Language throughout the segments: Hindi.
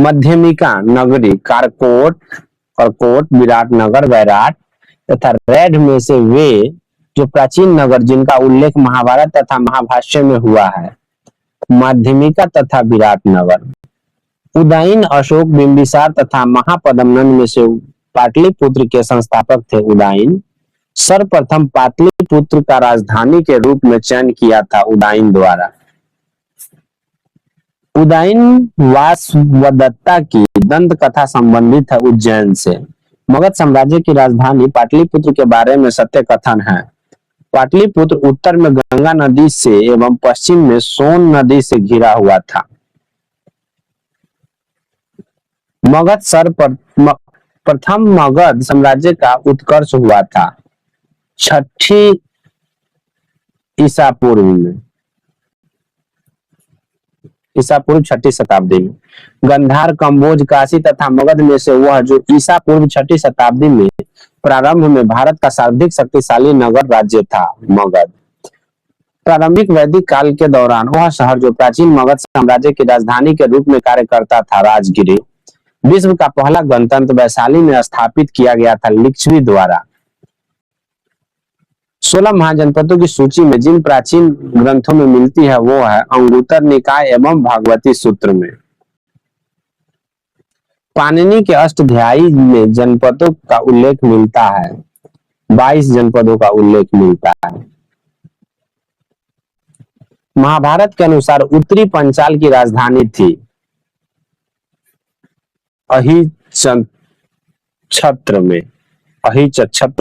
मध्यमिका नगरी कारकोट, करकोट, विराटनगर, वैराट तथा रेड में से वे जो प्राचीन नगर जिनका उल्लेख महाभारत तथा महाभाष्य में हुआ है, माध्यमिका तथा विराटनगर। उदयन अशोक, बिंबिसार तथा महापद्मनंद में से पाटलिपुत्र के संस्थापक थे। उदयन सर्वप्रथम पाटलिपुत्र का राजधानी के रूप में चयन किया था उदयन द्वारा। उदयन वासवदत्ता की दंत कथा संबंधित है उज्जैन से। मगध साम्राज्य की राजधानी पाटलिपुत्र के बारे में सत्य कथन है। पाटलिपुत्र उत्तर में गंगा नदी से एवं पश्चिम में सोन नदी से घिरा हुआ था। मगध प्रथम मगध साम्राज्य का उत्कर्ष हुआ था 6ठी ईसा पूर्व में, ईसा पूर्व 6ठी शताब्दी में। गंधार, कंबोज, काशी तथा मगध में से वह जो ईसा पूर्व 6ठी शताब्दी में प्रारंभ में भारत का सर्वाधिक शक्तिशाली नगर राज्य था मगध। प्रारंभिक वैदिक काल के दौरान वह शहर जो प्राचीन मगध साम्राज्य की राजधानी के रूप में कार्य करता था राजगिरी, विश्व का पहला गणतंत्र वैशाली में स्थापित किया गया था लिच्छवी द्वारा। 16 महाजनपदों की सूची में जिन प्राचीन ग्रंथों में मिलती है वो है अंगुत्तर निकाय एवं भागवती सूत्र में। पाणिनि के अष्टाध्यायी में जनपदों का उल्लेख मिलता है, 22 जनपदों का उल्लेख मिलता है। महाभारत के अनुसार उत्तरी पंचाल की राजधानी थी अहिच्छत्र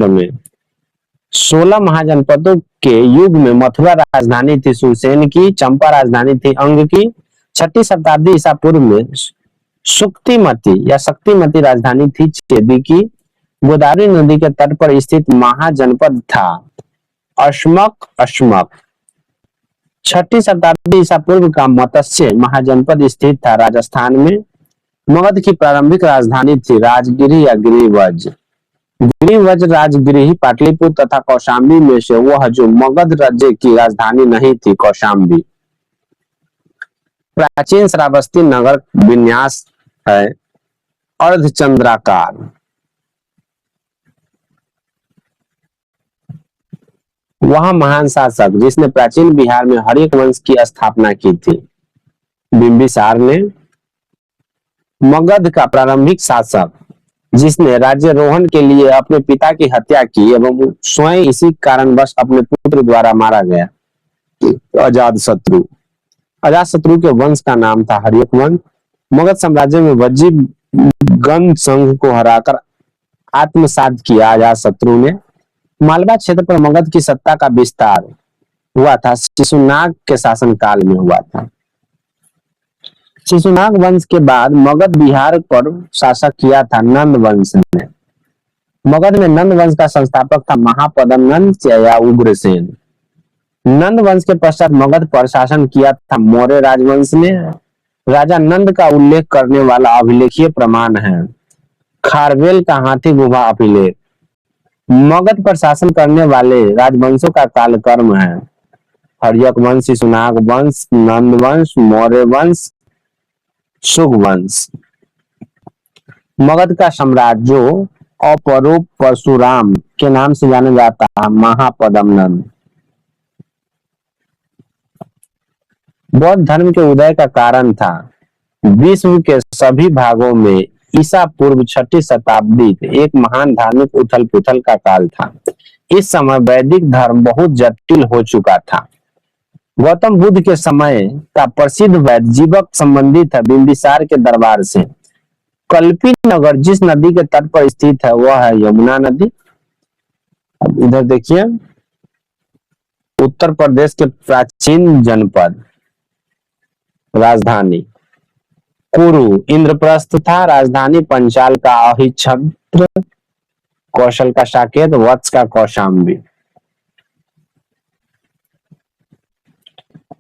में। 16 महाजनपदों के युग में मथुरा राजधानी थी सुरसेन की, चंपा राजधानी थी अंग की। 6ठी शताब्दी ईसा पूर्व में सुक्तिमती या शक्तिमती राजधानी थी चेदी की। गोदावरी नदी के तट पर स्थित महाजनपद था अश्मक। 6ठी शताब्दी ईसा पूर्व का मत्स्य महाजनपद स्थित था राजस्थान में। मगध की प्रारंभिक राजधानी थी राजगिरी या गिरिवज। गिरिवज राजगिरी, पाटलिपुत्र तथा कौशाम्बी में से वह जो मगध राज्य की राजधानी नहीं थी कौशाम्बी। प्राचीन श्रावस्ती नगर विन्यास है अर्धचंद्राकार। वह महान शासक जिसने प्राचीन बिहार में हर्यक वंश की स्थापना की थी बिंबिसार ने। मगध का प्रारंभिक शासक जिसने राज्यारोहण के लिए अपने पिता की हत्या की एवं स्वयं इसी कारणवश अपने पुत्र द्वारा मारा गया अजातशत्रु। अजातशत्रु के वंश का नाम था हर्यक वंश। मगध साम्राज्य में वज्जी गण संघ को हराकर आत्मसात किया अजातशत्रु ने। मालवा क्षेत्र पर मगध की सत्ता का विस्तार हुआ था शिशुनाग के शासनकाल में हुआ था। शिशुनाग वंश के बाद मगध बिहार पर शासक किया था नंद वंश ने। मगध में नंद वंश का संस्थापक था महापद्मनंद या उग्रसेन। नंद वंश के पश्चात मगध पर शासन किया था मौर्य राजवंश ने। राजा नंद का उल्लेख करने वाला अभिलेखीय प्रमाण है खारवेल का हाथी गुफा अभिलेख। मगध पर शासन करने वाले राजवंशों का कालक्रम है हर्यक वंश, शिशुनाग वंश, नंद वंश, मौर्य वंश, शुग वंश। मगध का सम्राट जो अपरूप परशुराम के नाम से जाना जाता है महापद्मनंद। बौद्ध धर्म के उदय का कारण था विश्व के सभी भागों में ईसा पूर्व 6ठी शताब्दी एक महान धार्मिक उथल पुथल का काल था। इस समय वैदिक धर्म बहुत जटिल हो चुका था। गौतम बुद्ध के समय का प्रसिद्ध वैद्य जीवक संबंधित है बिंबिसार के दरबार से। कल्पी नगर जिस नदी के तट पर स्थित है वह है यमुना नदी। अब इधर देखिए उत्तर प्रदेश के प्राचीन जनपद राजधानी कुरु इंद्रप्रस्थ था। राजधानी पंचाल का अहिच्छत्र, कौशल का साकेत, वत्स का कौशाम्बी।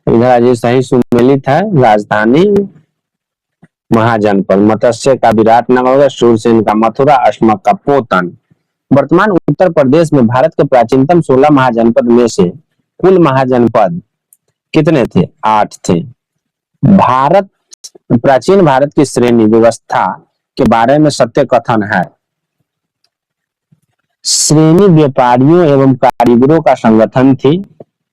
इधर सही सुमेलित है राजधानी महाजनपद। मत्स्य का विराटनगर, शूरसेन का मथुरा, अश्मक का पोतन। वर्तमान उत्तर प्रदेश में भारत के प्राचीनतम 16 महाजनपद में से कुल महाजनपद कितने थे? 8 थे। भारत प्राचीन भारत की श्रेणी व्यवस्था के बारे में सत्य कथन है। श्रेणी व्यापारियों एवं कारीगरों का संगठन थी।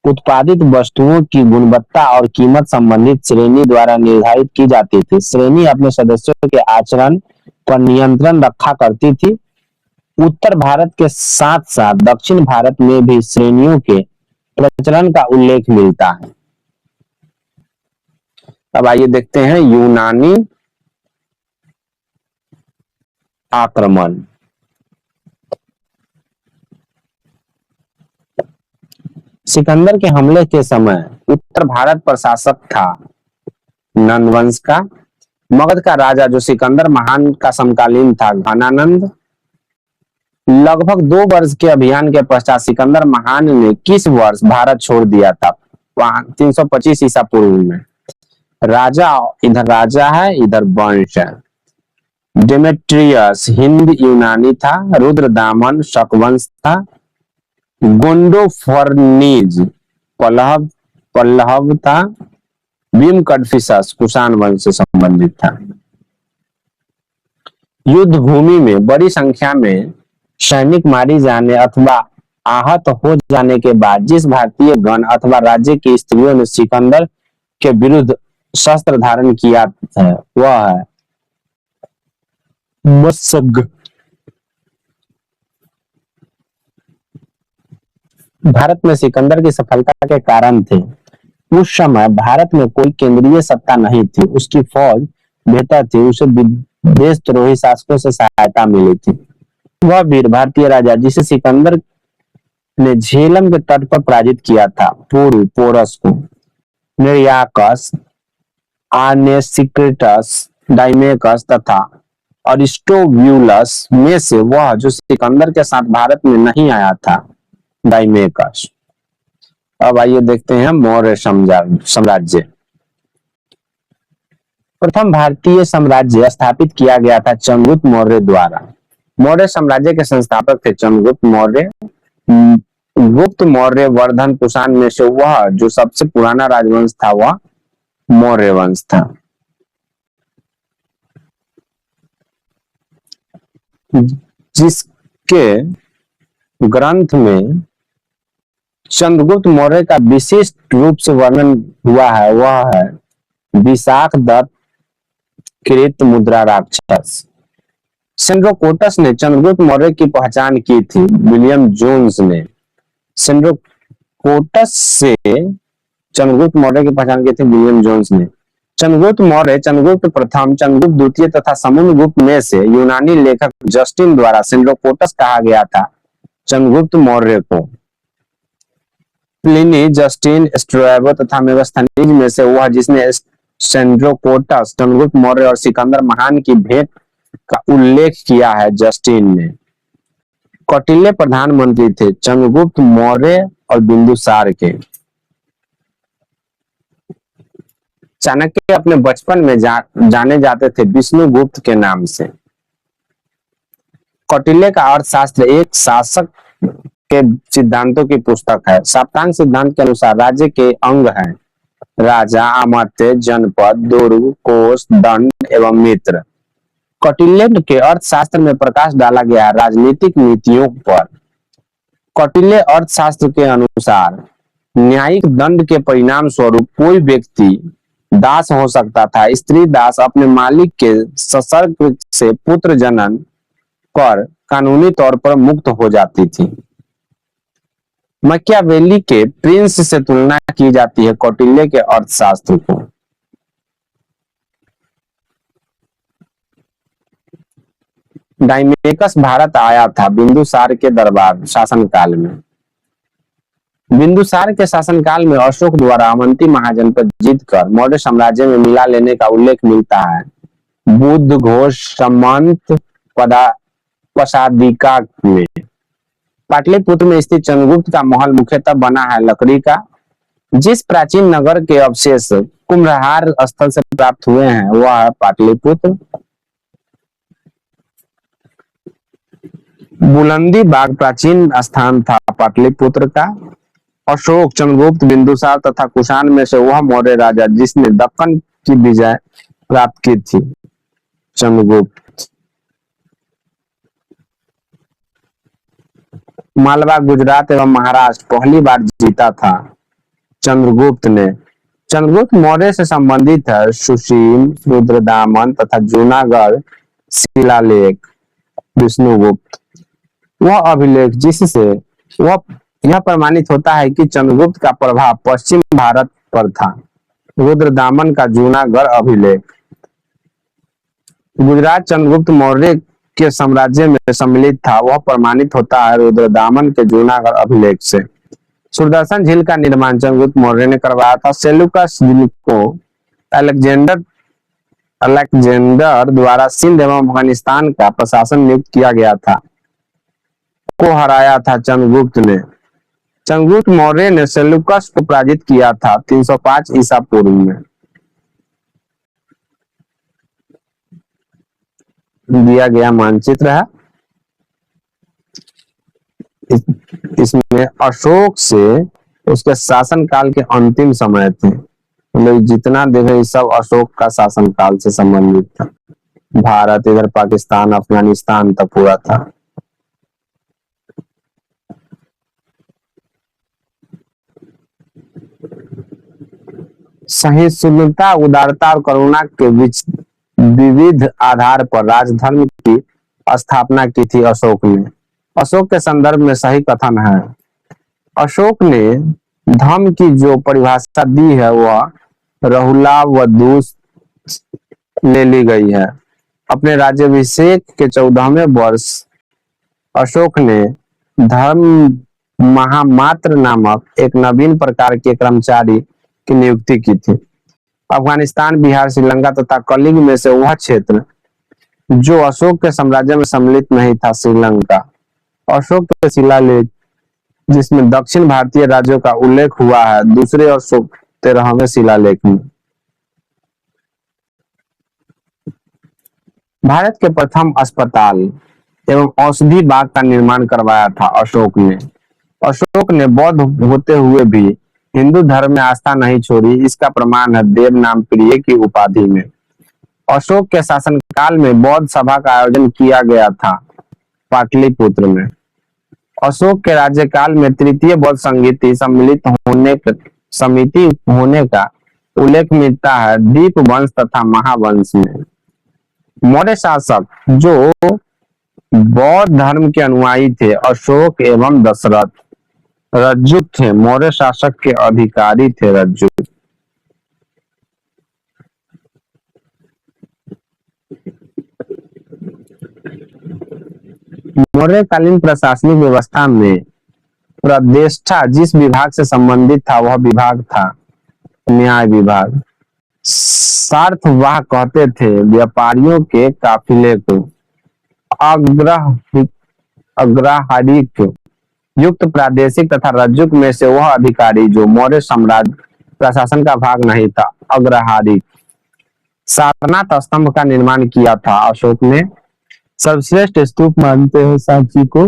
उत्पादित वस्तुओं की गुणवत्ता और कीमत संबंधित श्रेणी द्वारा निर्धारित की जाती थी। श्रेणी अपने सदस्यों के आचरण पर नियंत्रण रखा करती थी। उत्तर भारत के साथ साथ दक्षिण भारत में भी श्रेणियों के प्रचलन का उल्लेख मिलता है। अब आइए देखते हैं यूनानी आक्रमण। सिकंदर के हमले के समय उत्तर भारत पर शासक था नंद वंश का। मगध का राजा जो सिकंदर महान का समकालीन था घनानंद। लगभग 2 वर्ष के अभियान के पश्चात सिकंदर महान ने किस वर्ष भारत छोड़ दिया था? 325 ईसा पूर्व में। राजा है, इधर वंश है। डेमेट्रियस हिंद यूनानी था। रुद्रदामन शकवंश था। गोंडोफर्नीज पल्लव था। भीम कड़फिसस कुषाण वंश से संबंधित था। युद्ध भूमि में बड़ी संख्या में सैनिक मारी जाने अथवा आहत हो जाने के बाद जिस भारतीय गण अथवा राज्य की स्त्रियों ने सिकंदर के विरुद्ध शस्त्र धारण किया है वह है मशग। भारत में सिकंदर की सफलता के कारण थे। उस समय भारत में कोई केंद्रीय सत्ता नहीं थी। उसकी फौज बेहतर थी। उसे देशद्रोही शासकों से सहायता मिली थी। वह वीर भारतीय राजा जिसे सिकंदर ने झेलम के तट पर पराजित किया था पूर्व पोरस को निर्याकस आनेसिक्रिटस डाइमेकस तथा अरिस्टोब्यूलस में से वह जो सिकंदर के साथ भारत में नहीं आया था डाइमेकस। अब आइए देखते हैं मौर्य साम्राज्य। प्रथम भारतीय साम्राज्य स्थापित किया गया था चंद्रगुप्त मौर्य द्वारा। मौर्य साम्राज्य के संस्थापक थे चंद्रगुप्त मौर्य। गुप्त मौर्य वर्धन कुषाण में से वह जो सबसे पुराना राजवंश था वह मौर्य वंश था। जिसके ग्रंथ में चंद्रगुप्त मौर्य का विशिष्ट रूप से वर्णन हुआ है वह है विशाख दत्त कृत मुद्रा राक्षस। सेंड्रोकोटस ने चंद्रगुप्त मौर्य की पहचान की थी। विलियम जोन्स ने सेंड्रोकोटस से चंद्रगुप्त मौर्य की पहचान की थी। विलियम जोन्स ने चंद्रगुप्त मौर्य, चंद्रगुप्त प्रथम, चंद्रगुप्त द्वितीय तथा समुद्रगुप्त में से यूनानी लेखक जस्टिन द्वारा सेंड्रोकोटस कहा गया था चंद्रगुप्त मौर्य को। प्लिनी, जस्टिन, स्ट्रैबो तथा मेगास्थनीज में से वह जिसने सेंड्रोकोटस, चंद्रगुप्त मौर्य और सिकंदर महान की भेंट का उल्लेख किया है जस्टिन ने। कौटिल्य प्रधानमंत्री थे चंद्रगुप्त मौर्य और बिंदुसार के। चाणक्य अपने बचपन में जाने जाते थे विष्णुगुप्त के नाम से। कौटिल्य का अर्थशास्त्र एक शासक के सिद्धांतों की पुस्तक है। सप्तांग सिद्धांत के अनुसार राज्य के अंग हैं राजा, अमात्य, जनपद, दुर्ग, कोष, दंड एवं मित्र। कौटिल्य के अर्थशास्त्र में प्रकाश डाला गया राजनीतिक नीतियों पर। कौटिल्य अर्थशास्त्र के अनुसार न्यायिक दंड के परिणाम स्वरूप कोई व्यक्ति दास हो सकता था। स्त्री दास अपने मालिक के ससर्ग से पुत्र जनन कर कानूनी तौर पर मुक्त हो जाती थी। मैकियावेली के प्रिंस से तुलना की जाती है कौटिल्य के अर्थशास्त्र को। डाइमेकस भारत आया था बिंदुसार के दरबार शासनकाल में। बिंदुसार के शासनकाल में अशोक द्वारा अवंती महाजनपद जीतकर मौर्य साम्राज्य में मिला लेने का उल्लेख मिलता है। बुद्ध घोष समंत पसादिका में। पाटलिपुत्र में स्थित चंद्रगुप्त का महल मुख्यतः बना है लकड़ी का। जिस प्राचीन नगर के अवशेष कुम्भलहार स्थल से प्राप्त हुए हैं वह है पाटलिपुत्र। बुलंदी बाग प्राचीन स्थान था पाटलिपुत्र का। अशोक, चंद्रगुप्त, बिंदुसार तथा कुषाण में से वह मौर्य राजा जिसने दक्कन की विजय प्राप्त की थी? चंद्रगुप्त। मालवा, गुजरात एवं महाराष्ट्र पहली बार जीता था? चंद्रगुप्त ने। चंद्रगुप्त मौर्य से संबंधित है सुशील, रुद्रदामन तथा जूनागढ़ शिलालेख। विष्णुगुप्त। वह अभिलेख जिससे वह यह प्रमाणित होता है कि चंद्रगुप्त का प्रभाव पश्चिम भारत पर था। रुद्रदामन का जूनागढ़ अभिलेख। गुजरात चंद्रगुप्त मौर्य के साम्राज्य में सम्मिलित था, वह प्रमाणित होता है रुद्रदामन के जूनागढ़ अभिलेख से। सुदर्शन झील का निर्माण चंद्रगुप्त मौर्य ने करवाया था। सेल्यूकस झील को अलेक्जेंडर अलेक्जेंडर द्वारा सिंध एवं अफगानिस्तान का प्रशासन नियुक्त किया गया था, को हराया था चंद्रगुप्त ने। चंद्रगुप्त मौर्य ने सेल्यूकस को पराजित किया था 305 ईसा पूर्व में। दिया गया मानचित्र है। इसमें अशोक से उसके शासन काल के अंतिम समय थे, मतलब जितना देखे सब अशोक का शासन काल से संबंधित था। भारत, इधर पाकिस्तान, अफगानिस्तान तक पूरा था। सहिष्णुता, उदारता और करुणा के बीच विविध आधार पर राजधर्म की स्थापना की थी अशोक ने। अशोक के संदर्भ में सही कथन है। अशोक ने धर्म की जो परिभाषा दी है वह रहुला वधूस ले ली गई है। अपने राज्याभिषेक के 14वें वर्ष अशोक ने धर्म महामात्र नामक एक नवीन प्रकार के कर्मचारी की नियुक्ति की थी। अफगानिस्तान, बिहार, श्रीलंका तथा कलिंग में से वह क्षेत्र जो अशोक के साम्राज्य में सम्मिलित नहीं था, श्रीलंका। अशोक के शिलालेख जिसमें दक्षिण भारतीय राज्यों का उल्लेख हुआ है दूसरे और 13वें शिलालेख में। भारत के प्रथम अस्पताल एवं औषधि बाग का निर्माण करवाया था अशोक ने। अशोक ने बौद्ध होते हुए भी हिंदू धर्म में आस्था नहीं छोड़ी, इसका प्रमाण है देव नाम प्रिय की उपाधि में। अशोक के शासनकाल में बौद्ध सभा का आयोजन किया गया था पाटलिपुत्र में। अशोक के राज्यकाल में तृतीय बौद्ध समिति होने का उल्लेख मिलता है दीप वंश तथा महावंश में। मौर्य शासक जो बौद्ध धर्म के अनुयायी थे अशोक एवं दशरथ रज्जुक थे। मौर्य शासक के अधिकारी थे रज्जुक। मौर्यकालीन प्रशासनिक व्यवस्था में प्रतिष्ठा जिस विभाग से संबंधित था वह विभाग था न्याय विभाग। सार्थवाह कहते थे व्यापारियों के काफिले को। अग्रहारिक युक्त प्रादेशिक तथा रज्जुक में से वह अधिकारी जो मौर्य साम्राज्य प्रशासन का भाग नहीं था, अग्रहारिक। सारनाथ स्तंभ का निर्माण किया था अशोक ने। सर्वश्रेष्ठ स्तूप मानते हैं सांची को।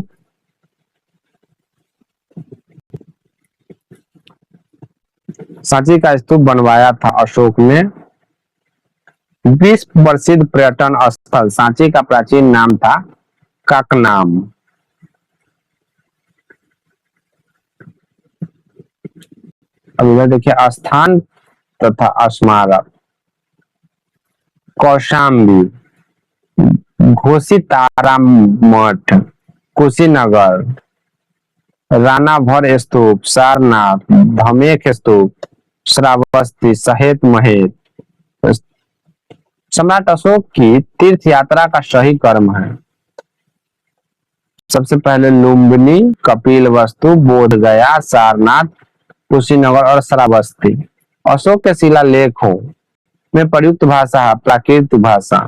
सांची का स्तूप बनवाया था अशोक ने। विश्व प्रसिद्ध पर्यटन स्थल सांची का प्राचीन नाम था काकनाम। अब इधर देखिए स्थान तथा स्मारक। कौशाम्बी, घोषितारा मठ, कुशीनगर, रानाभर स्तूप, सारनाथ, धमेख स्तूप, श्रावस्ती, सहेत महेत। सम्राट अशोक की तीर्थ यात्रा का सही क्रम है। सबसे पहले लुम्बिनी, कपिलवस्तु, बोध गया, सारनाथ, कुशीनगर और श्रावस्ती। अशोक के शिलालेखों में प्रयुक्त भाषा है प्राकृत भाषा।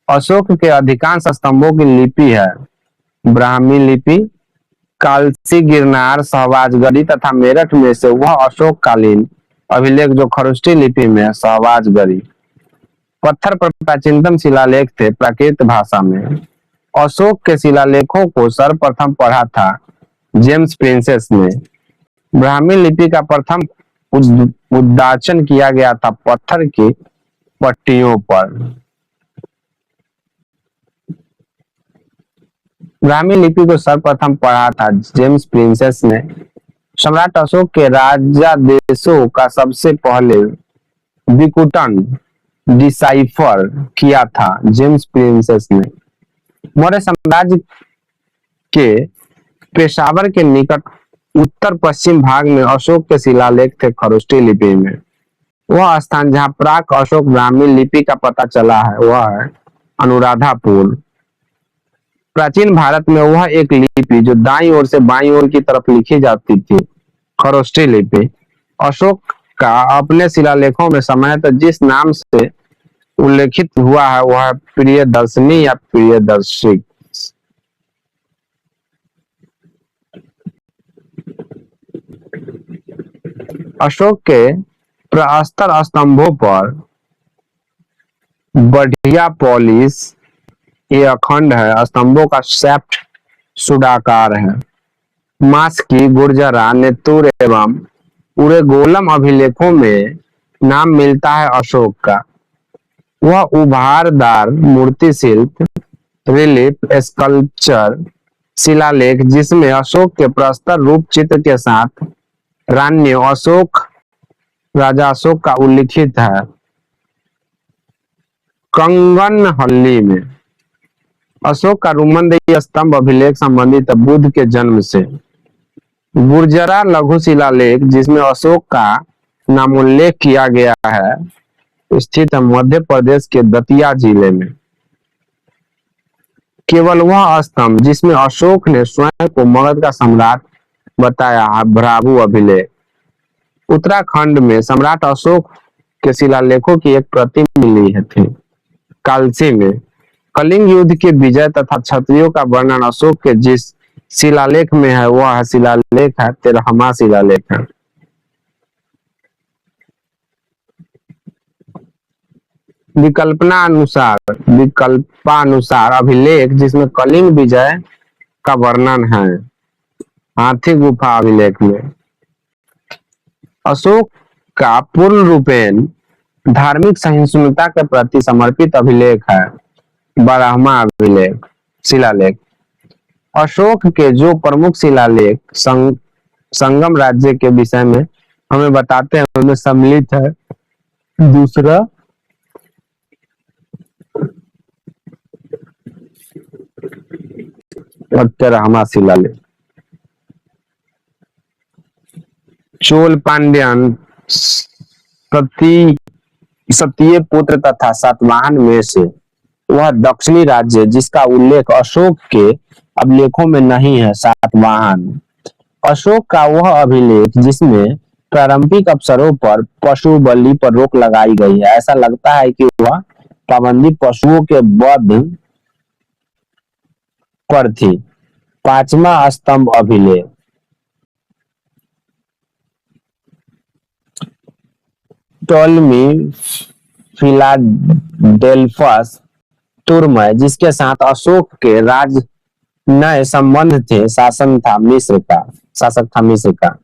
अशोक के अधिकांश स्तंभों की लिपि है ब्राह्मी लिपि। कालसी, गिरनार, सहवाजगढ़ी तथा मेरठ में से वह अशोक कालीन अभिलेख जो खरुष्टी लिपि में है सहवाजगढ़ी। पत्थर पर प्राचीनतम शिलालेख थे प्राकृत भाषा में। अशोक के शिलालेखों को सर्वप्रथम पढ़ा था जेम्स प्रिंसेस ने। ब्राह्मी लिपि का प्रथम उद्दाचन किया गया था पत्थर की पट्टियों पर। ब्राह्मी लिपि को सर्वप्रथम पढ़ा था जेम्स प्रिंसेस ने। सम्राट अशोक के राजादेशों का सबसे पहले विकुटन डिसाइफर किया था जेम्स प्रिंसेस ने। मौर्य साम्राज्य के पेशावर के निकट उत्तर पश्चिम भाग में अशोक के शिलालेख थे खरोष्टी लिपि में। वह स्थान जहां प्राक अशोक ब्राह्मी लिपि का पता चला है वह है अनुराधापुर। प्राचीन भारत में वह एक लिपि जो दाईं ओर से बाईं ओर की तरफ लिखी जाती थी खरोष्टी लिपि। अशोक का अपने शिलालेखों में सामान्यतः जिस नाम से उल्लेखित हुआ है वह है प्रियदर्शनी या प्रियदर्शी। अशोक के प्रस्तर स्तंभों पर बढ़िया पॉलिश ये अखंड है। स्तंभों का शेफ्ट सुडाकार है। मास की गुर्जरा नेतुर एवं पूरे गोलम अभिलेखों में नाम मिलता है अशोक का। वह उभारदार मूर्ति शिल्प रिलीफ स्कल्पचर शिलालेख जिसमें अशोक के प्रस्तर रूप चित्र के साथ रान्य अशोक राजा अशोक का उल्लिखित है। कंगनहल्ली में अशोक का रुमनदेही स्तंभ अभिलेख संबंधित है बुद्ध के जन्म से। गुर्जरा लघु शिलालेख जिसमें अशोक का नामोल्लेख किया गया है स्थित है मध्य प्रदेश के दतिया जिले में। केवल वह स्तंभ जिसमें अशोक ने स्वयं को मगध का सम्राट बताया है भ्राभु अभिलेख। उत्तराखंड में सम्राट अशोक के शिलालेखों की एक प्रति मिली है थी कालसी में। कलिंग युद्ध के विजय तथा क्षत्रियों का वर्णन अशोक के जिस शिलालेख में है वह शिलालेख है तेरहवां शिलालेख है। विकल्पानुसार अभिलेख जिसमें कलिंग विजय का वर्णन है हाथी गुफा अभिलेख में। अशोक का पूर्ण रूपेण धार्मिक सहिष्णुता के प्रति समर्पित अभिलेख है बारहवां अभिलेख शिलालेख। अशोक के जो प्रमुख शिलालेख संगम राज्य के विषय में हमें बताते हैं उनमें सम्मिलित है दूसरा और तेरहवां शिलालेख। चोल पांड्यन सतीय पुत्र तथा सातवाहन में से वह दक्षिणी राज्य जिसका उल्लेख अशोक के अभिलेखों में नहीं है सातवाहन। अशोक का वह अभिलेख जिसमें प्रारंभिक अवसरों पर पशु बलि पर रोक लगाई गई है। ऐसा लगता है कि वह पाबंदी पशुओं के वध पर थी। पांचवा स्तंभ अभिलेख टोलमी फिलाडेल्फस तुर्मय जिसके साथ अशोक के राज नए संबंध थे शासक था मिस्र का।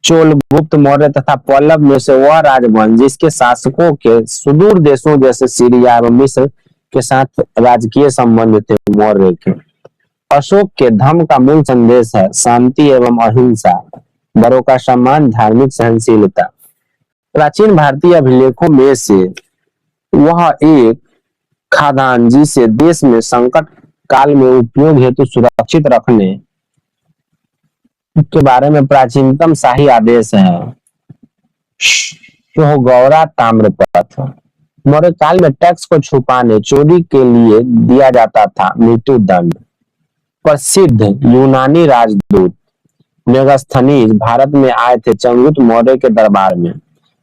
चोल गुप्त मौर्य तथा पल्लव में से वह राजवंश जिसके शासकों के सुदूर देशों जैसे सीरिया एवं मिस्र के साथ राजकीय संबंध थे मौर्य के। अशोक के धर्म का मूल संदेश है शांति एवं अहिंसा, बड़ों का सम्मान, धार्मिक सहनशीलता। प्राचीन भारतीय अभिलेखों में से वह एक खादान जिसे देश में संकट काल में उपयोग हेतु सुरक्षित रखने के बारे में प्राचीनतम शाही आदेश है गौरा ताम्रपत्र। मौर्य काल में टैक्स को छुपाने चोरी के लिए दिया जाता था मृत्यु दंड। प्रसिद्ध यूनानी राजदूत मेगास्थनीज भारत में आए थे चंद्रगुप्त मौर्य के दरबार में।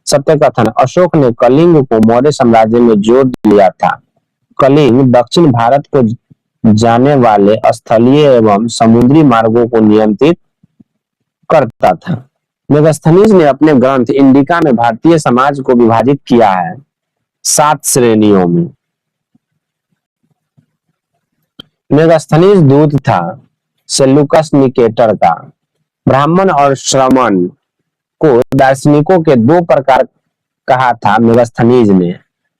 सत्य कथन अशोक ने कलिंग को मौर्य साम्राज्य में जोड़ लिया था। कलिंग दक्षिण भारत को जाने वाले स्थलीय एवं समुद्री मार्गों को नियंत्रित करता था। मेगास्थनीज ने अपने ग्रंथ इंडिका में भारतीय समाज को विभाजित किया है 7 श्रेणियों में। मेगास्थनीज दूत था सेल्यूकस निकेटर का। ब्राह्मण और श्रमण को दार्शनिकों के 2 प्रकार कहा था मेगास्थनीज ने।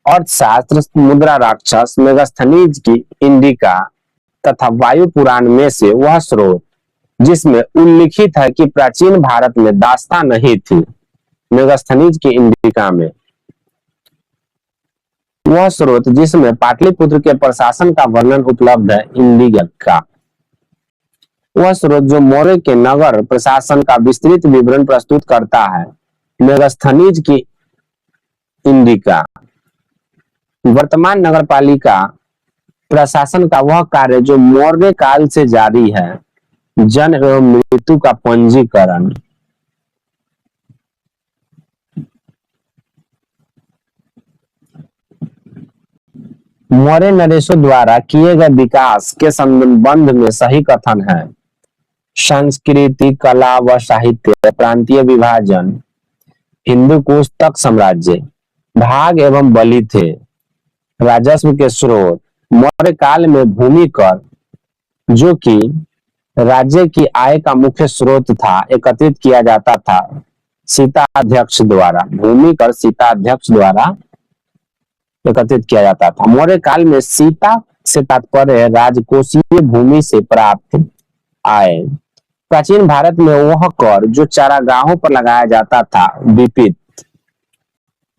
अर्थशास्त्र, मुद्रा राक्षस, मेगास्थनीज की इंडिका तथा वायु पुराण में से वह स्रोत जिसमें उल्लिखित है कि प्राचीन भारत में दास्तां नहीं थी। मेगास्थनीज की इंडिका में वह स्रोत जिसमें पाटलिपुत्र के प्रशासन का वर्णन उपलब्ध है। इंडिका का वह स्रोत जो मौर्य के नगर प्रशासन का विस्तृत विवरण प्रस्तुत करता है। मेगास्थनीज की इंडिका वर्तमान नगरपालिका प्रशासन का वह कार्य जो मौर्य काल से जारी है। जन्म एवं मृत्यु का पंजीकरण। मौर्य नरेशों द्वारा किए गए विकास के संबंध में सही कथन है। संस्कृति, कला व साहित्य, प्रांतीय विभाजन, हिंदू कुश तक साम्राज्य, भाग एवं बलि थे। राजस्व के स्रोत मौर्य काल में भूमि कर, जो कि राज्य की आय का मुख्य स्रोत था, एकत्रित किया जाता था सीताध्यक्ष द्वारा। भूमि कर सीताध्यक्ष द्वारा एकत्रित किया जाता था। मौर्य काल में सीता से तात्पर्य राजकोषीय भूमि से प्राप्त आय। प्राचीन भारत में वह कर जो चारागाहों पर लगाया जाता था विपित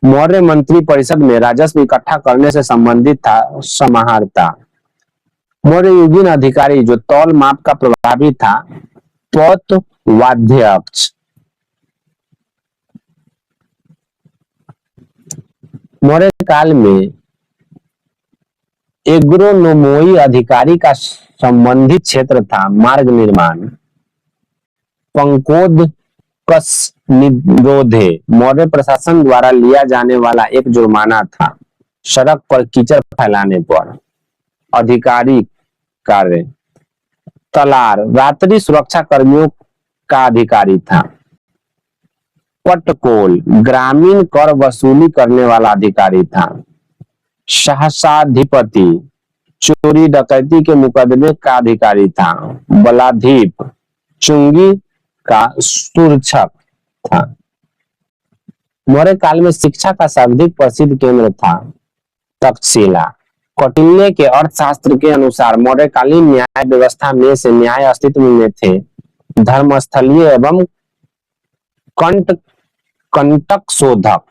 मौर्य मंत्री परिषद में राजस्व इकट्ठा करने से संबंधित था। समाहर्ता मौर्य युगीन अधिकारी जो तौल माप का प्रभावी था। पौत वाध्यक्ष मौर्य काल में एग्रोनोमोई अधिकारी का संबंधित क्षेत्र था। मार्ग निर्माण पंकोद कस निरोधे मौर्य प्रशासन द्वारा लिया जाने वाला एक जुर्माना था। सड़क पर कीचड़ फैलाने पर। अधिकारी कार्य तलार रात्रि सुरक्षा कर्मियों का अधिकारी था। पटकोल ग्रामीण कर वसूली करने वाला अधिकारी था। सहसाधिपति चोरी डकैती के मुकदमे का अधिकारी था। बलाधीप चुंगी का सुरक्षक था। मौर्य काल में शिक्षा का सर्वाधिक प्रसिद्ध केंद्र था तक्षशिला। कौटिल्य के अर्थशास्त्र के अनुसार मौर्यकालीन न्याय व्यवस्था में से न्याय अस्तित्व में थे। धर्मस्थलीय एवं कंटक शोधक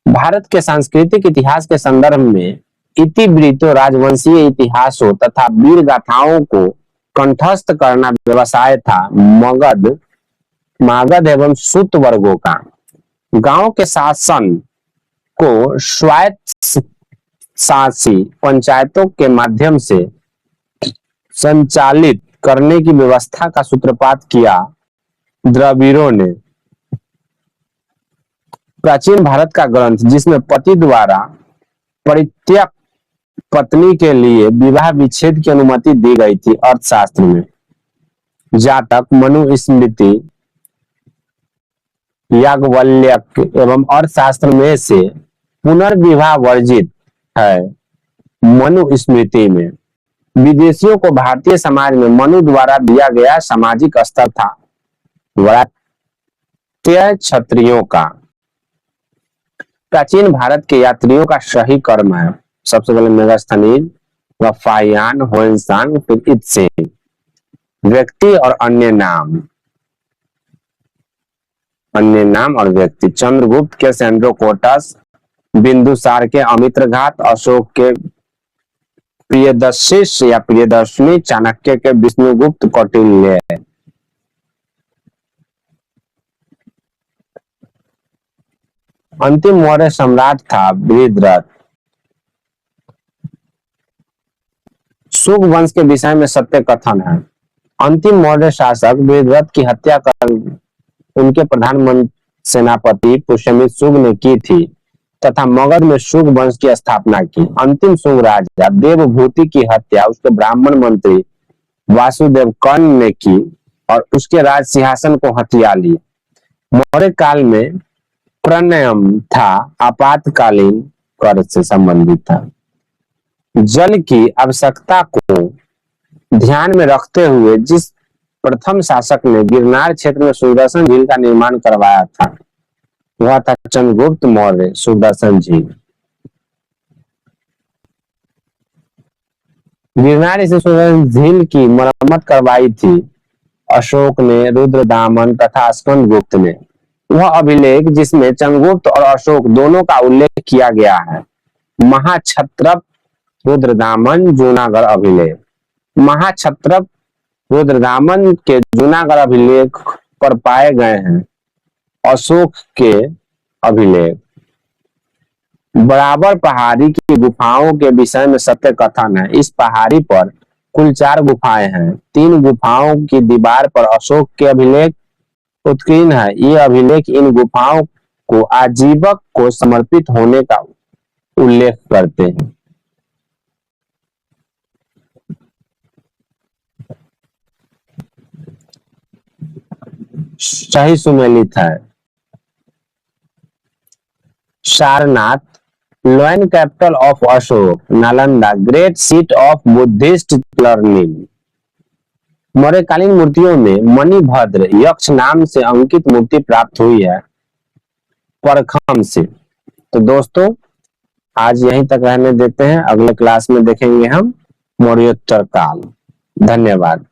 भारत के सांस्कृतिक इतिहास के संदर्भ में इतिवृत्तों, राजवंशीय इतिहासों तथा वीर गाथाओं को कंठस्थ करना व्यवसाय था मागध एवं सूत वर्गों का। गांव के शासन को स्वायत्त शासी पंचायतों के माध्यम से संचालित करने की व्यवस्था का सूत्रपात किया द्रविड़ों ने। प्राचीन भारत का ग्रंथ जिसमें पति द्वारा परित्यक्त पत्नी के लिए विवाह विच्छेद की अनुमति दी गई थी। अर्थशास्त्र में जातक, मनुस्मृति, याज्ञवल्क्य एवं अर्थशास्त्र में से पुनर्विवाह वर्जित है। मनुस्मृति में विदेशियों को भारतीय समाज में मनु द्वारा दिया गया सामाजिक स्तर था क्षत्रियों का। प्राचीन भारत के यात्रियों का सही कर्म है। सबसे पहले मेगास्थनीज, फाहियान, होएंसांग, फिर इत्सेन। व्यक्ति और अन्य नाम और व्यक्ति चंद्रगुप्त के सेंड्रोकोटस, बिंदुसार के अमित्रघात, अशोक के प्रियदर्शिश या प्रियदर्शनी, चाणक्य के विष्णुगुप्त, कौटिल्य। अंतिम मौर्य सम्राट था बृहद्रथ। शुंग वंश के विषय में सत्य कथन है। अंतिम मौर्य शासक बृहद्रथ की हत्या कर उनके प्रधानमंत्री सेनापति पुष्यमित्र शुंग ने की थी तथा मगध में शुंग वंश की स्थापना की। अंतिम शुंग राजा देवभूति की हत्या उसके ब्राह्मण मंत्री वासुदेव कर्ण ने की और उसके राज सिंहासन को हथिया लिया। मौर्य काल में प्रणयम था आपातकालीन कर से संबंधित था। जल की आवश्यकता को ध्यान में रखते हुए जिस प्रथम शासक ने गिरनार क्षेत्र में सुदर्शन झील का निर्माण करवाया था वह था चंद्रगुप्त मौर्य। सुदर्शन झील गिरनार स्थित झील की मरम्मत करवाई थी अशोक ने, रुद्रदामन तथा स्कंदगुप्त ने। वह अभिलेख जिसमें चंद्रगुप्त और अशोक दोनों का उल्लेख किया गया है, महाक्षत्रप रुद्रदामन जूनागढ़ अभिलेख। महाक्षत्रप रुद्रदामन के जूनागढ़ अभिलेख पर पाए गए हैं अशोक के अभिलेख। बराबर पहाड़ी की गुफाओं के विषय में सत्य कथन है। इस पहाड़ी पर कुल 4 गुफाएं हैं। 3 गुफाओं की दीवार पर अशोक के अभिलेख उत्कीर्ण है। ये अभिलेख इन गुफाओं को आजीवक को समर्पित होने का उल्लेख करते हैं। सही सुमेलित है। Sarnath, lion capital of Ashoka, Nalanda great seat of Buddhist learning. मौर्यकालीन मूर्तियों में मणिभद्र यक्ष नाम से अंकित मूर्ति प्राप्त हुई है परखम से। तो दोस्तों आज यहीं तक रहने देते हैं, अगले क्लास में देखेंगे हम मौर्योत्तर काल। धन्यवाद।